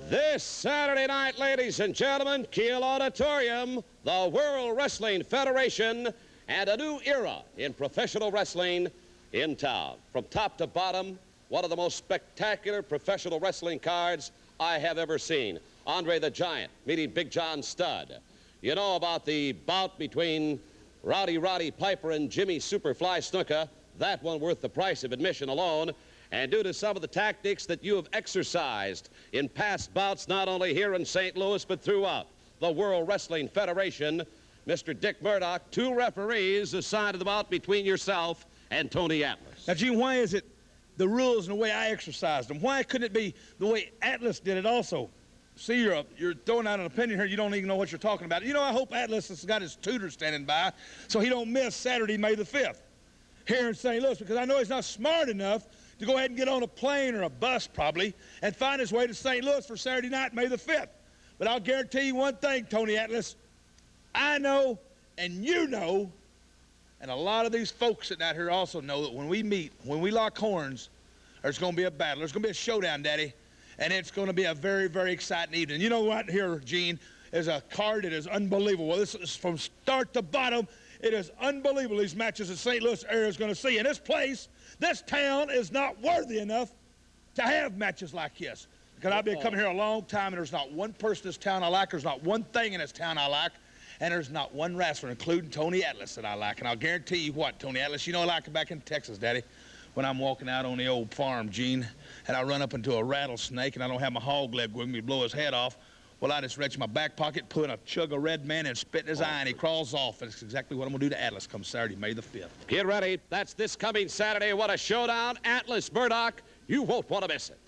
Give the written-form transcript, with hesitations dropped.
This Saturday night, ladies and gentlemen, Kiel Auditorium, the World Wrestling Federation, and a new era in professional wrestling in town. From top to bottom, one of the most spectacular professional wrestling cards I have ever seen. Andre the Giant meeting Big John Studd. You know about the bout between Rowdy Roddy Piper and Jimmy Superfly Snuka. That one worth the price of admission alone. And due to some of the tactics that you have exercised in past bouts, not only here in St. Louis, but throughout the World Wrestling Federation, Mr. Dick Murdoch, 2 referees assigned to the bout between yourself and Tony Atlas. Now, Gene, why is it the rules and the way I exercised them? Why couldn't it be the way Atlas did it also? See, you're throwing out an opinion here. You don't even know what you're talking about. You know, I hope Atlas has got his tutor standing by so he don't miss Saturday, May the 5th here in St. Louis, because I know he's not smart enough to go ahead and get on a plane or a bus probably and find his way to St. Louis for Saturday night, May the 5th. But I'll guarantee you one thing, Tony Atlas. I know, and you know, and a lot of these folks sitting out here also know that when we meet, when we lock horns, there's going to be a battle. There's going to be a showdown, Daddy, and it's going to be a very, very exciting evening. You know what here, Gene, is a card that is unbelievable. This is from start to bottom. It is unbelievable, these matches that St. Louis area is going to see. And this place, this town is not worthy enough to have matches like this. Because I've been coming here a long time, and there's not one person in this town I like. There's not one thing in this town I like. And there's not one wrestler, including Tony Atlas, that I like. And I'll guarantee you what, Tony Atlas, you know I like it back in Texas, Daddy, when I'm walking out on the old farm, Gene, and I run up into a rattlesnake, and I don't have my hog leg with me to blow his head off. Well, I just reach in my back pocket, put a chug of Red Man, and spit in his eye, and he crawls off. And it's exactly what I'm going to do to Atlas come Saturday, May the 5th. Get ready. That's this coming Saturday. What a showdown. Atlas Murdoch. You won't want to miss it.